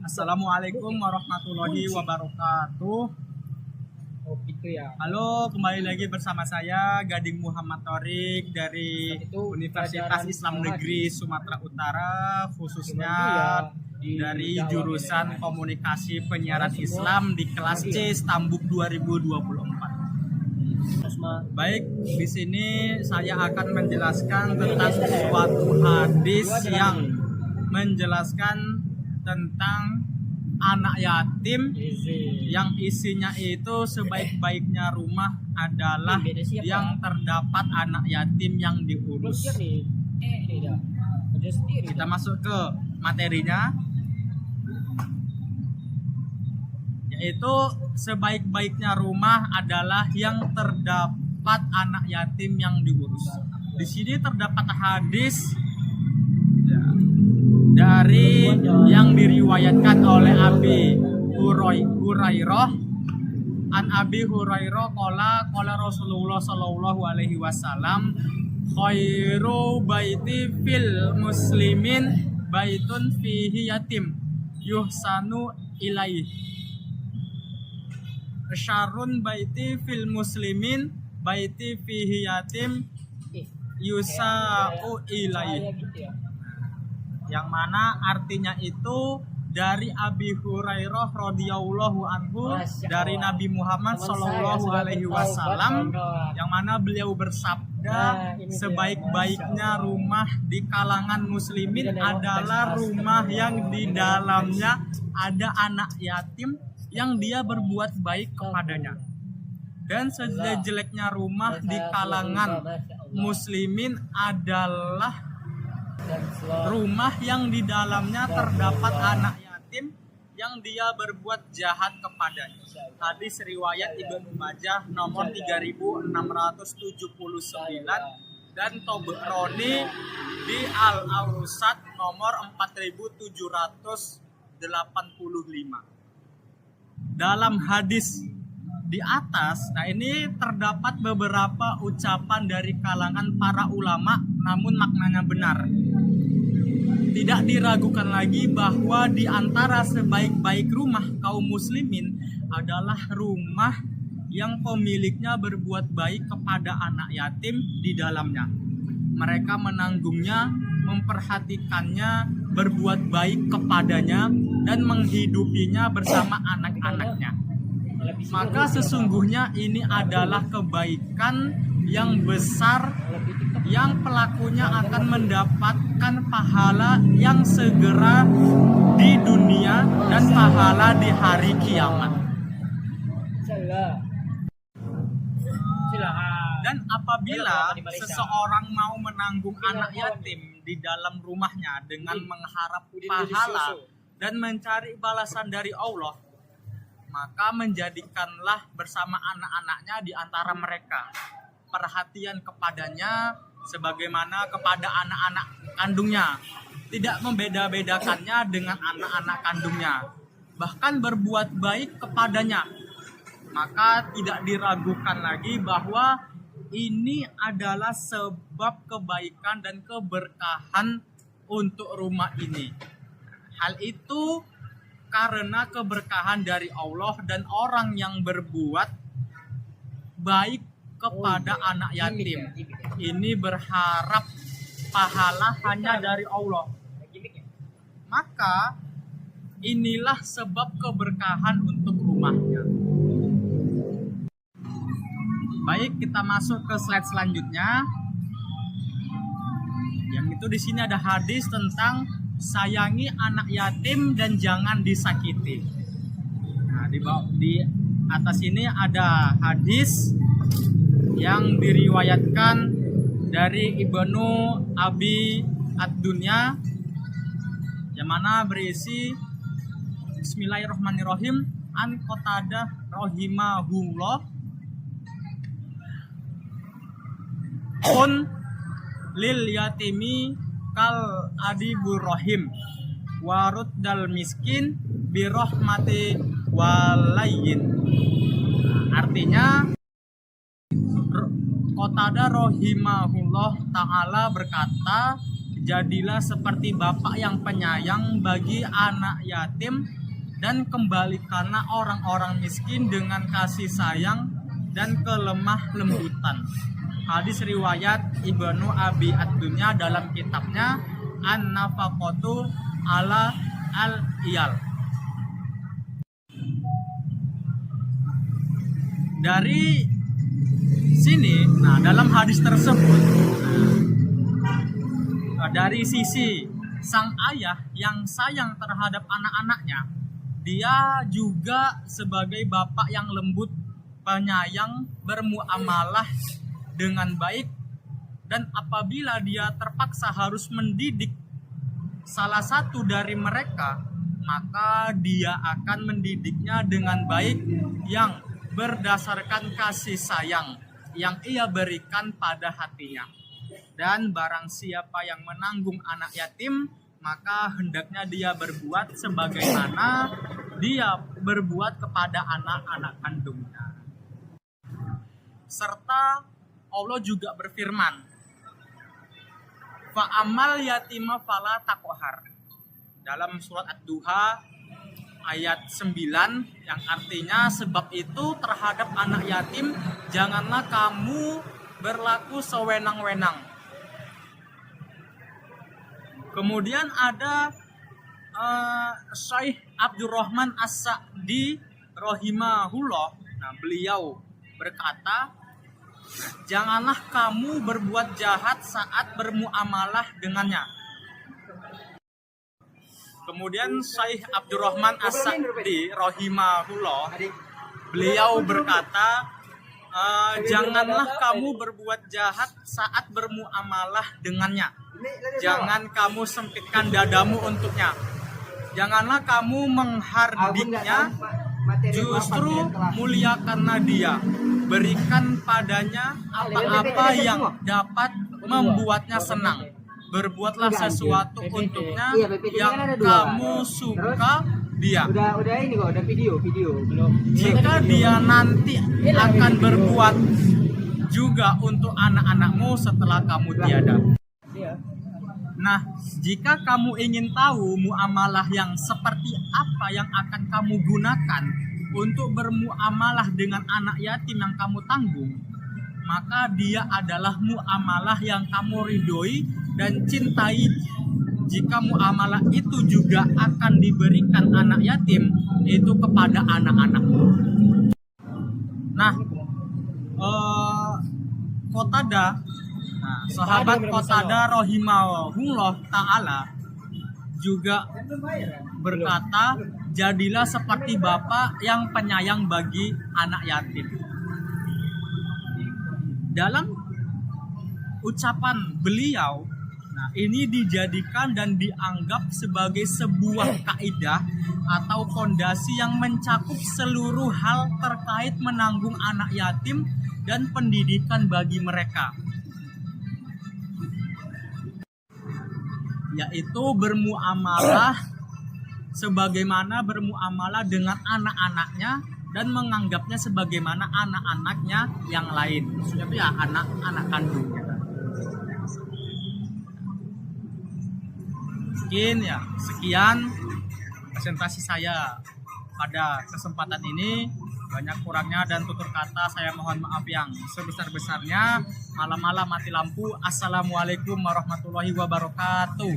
Assalamualaikum warahmatullahi wabarakatuh. Oh gitu ya. Halo, kembali lagi bersama saya Gading Muhammad Thorik dari Universitas Islam Negeri Sumatera Utara, khususnya dari jurusan Komunikasi Penyiaran Islam di kelas C Stambuk 2024. Baik, di sini saya akan menjelaskan tentang suatu hadis yang menjelaskan tentang anak yatim yang isinya itu sebaik-baiknya rumah adalah yang terdapat anak yatim yang diurus. Kita masuk ke materinya, yaitu sebaik-baiknya rumah adalah yang terdapat anak yatim yang diurus. Di sini terdapat hadis dari yang diriwayatkan oleh Abi Hurairah. An Abi Hurairah qala Rasulullah sallallahu alaihi wasallam, khairu baiti fil muslimin baitun fihi yatim yuhsanu ilaih. Syarrun baiti fil muslimin baiti fihi yatim yusa'u ilaih. Yang mana artinya itu dari Abi Hurairah radhiyallahu anhu dari Nabi Muhammad sallallahu alaihi wasallam, yang mana beliau bersabda, sebaik-baiknya rumah di kalangan muslimin adalah rumah yang di dalamnya ada anak yatim yang dia berbuat baik kepadanya. Dan sejelek-jeleknya rumah di kalangan muslimin adalah rumah yang di dalamnya terdapat anak yatim yang dia berbuat jahat kepadanya. Hadis riwayat Ibnu Majah nomor 3679 dan Tobroni di Al-Awsat nomor 4785. Dalam hadis di atas, nah ini terdapat beberapa ucapan dari kalangan para ulama, namun maknanya benar. Tidak diragukan lagi bahwa di antara sebaik-baik rumah kaum muslimin adalah rumah yang pemiliknya berbuat baik kepada anak yatim di dalamnya. Mereka menanggungnya, memperhatikannya, berbuat baik kepadanya, dan menghidupinya bersama anak-anaknya. Maka sesungguhnya ini adalah kebaikan yang besar yang pelakunya akan mendapatkan pahala yang segera di dunia dan pahala di hari kiamat. Dan apabila seseorang mau menanggung anak yatim di dalam rumahnya dengan mengharap pahala dan mencari balasan dari Allah, maka menjadikanlah bersama anak-anaknya di antara mereka perhatian kepadanya sebagaimana kepada anak-anak kandungnya, tidak membeda-bedakannya dengan anak-anak kandungnya, bahkan berbuat baik kepadanya. Maka tidak diragukan lagi bahwa ini adalah sebab kebaikan dan keberkahan untuk rumah ini. Hal itu karena keberkahan dari Allah, dan orang yang berbuat baik kepada anak yatim ini berharap pahala hanya dari Allah. Maka inilah sebab keberkahan untuk rumahnya. Baik, kita masuk ke slide selanjutnya. Yang itu di sini ada hadis tentang sayangi anak yatim dan jangan disakiti. Nah, di atas ini ada hadis yang diriwayatkan dari Ibnu Abi Ad-Dunya, yang mana berisi Bismillahirrahmanirrahim, an Qatadah rahimahullah, kun lil yatimi kal adibur rahim warud dal miskin birahmati walayin. Artinya, Qatadah rahimahullah ta'ala berkata, jadilah seperti bapak yang penyayang bagi anak yatim, dan kembalikanlah orang-orang miskin dengan kasih sayang dan kelemah lembutan. Hadis riwayat Ibnu Abi Ad-Dunya dalam kitabnya An-Nafaqatu ala al-Iyal. Dari sini, dalam hadis tersebut, dari sisi sang ayah yang sayang terhadap anak-anaknya, dia juga sebagai bapak yang lembut, penyayang, bermuamalah dengan baik, dan apabila dia terpaksa harus mendidik salah satu dari mereka, maka dia akan mendidiknya dengan baik yang berdasarkan kasih sayang yang ia berikan pada hatinya. Dan barang siapa yang menanggung anak yatim, maka hendaknya dia berbuat sebagaimana dia berbuat kepada anak-anak kandungnya. Serta Allah juga berfirman, fa'amal yatima fala taqhar, dalam surat Ad-Duha ayat 9, yang artinya sebab itu terhadap anak yatim janganlah kamu berlaku sewenang-wenang. Kemudian ada Syekh Abdurrahman As-Sa'di rahimahullah. Beliau berkata, janganlah kamu berbuat jahat saat bermuamalah dengannya. Kemudian Syekh Abdurrahman As-Sa'di rahimahullah, beliau berkata, janganlah kamu berbuat jahat saat bermuamalah dengannya. Jangan kamu sempitkan dadamu untuknya. Janganlah kamu menghardiknya, justru muliakanlah dia. Berikan padanya apa-apa yang dapat membuatnya senang. Berbuatlah sesuatu untuknya yang kamu suka dia. Udah video belum. Jika dia nanti akan berbuat juga untuk anak-anakmu setelah kamu tiada. Nah, jika kamu ingin tahu muamalah yang seperti apa yang akan kamu gunakan untuk bermuamalah dengan anak yatim yang kamu tanggung, maka dia adalah muamalah yang kamu ridhoi dan cintai. Jika muamalah itu juga akan diberikan anak yatim itu kepada anak-anakmu. Nah, sahabat Qatadah rahimahullah ta'ala juga berkata, jadilah seperti bapak yang penyayang bagi anak yatim. Dalam ucapan beliau, ini dijadikan dan dianggap sebagai sebuah kaidah atau fondasi yang mencakup seluruh hal terkait menanggung anak yatim dan pendidikan bagi mereka, yaitu bermuamalah sebagaimana bermuamalah dengan anak-anaknya dan menganggapnya sebagaimana anak-anaknya yang lain, maksudnya itu ya anak-anak kandungnya. Sekian presentasi saya pada kesempatan ini. Banyak kurangnya dan tutur kata saya mohon maaf yang sebesar-besarnya. Malam-malam mati lampu. Assalamualaikum warahmatullahi wabarakatuh.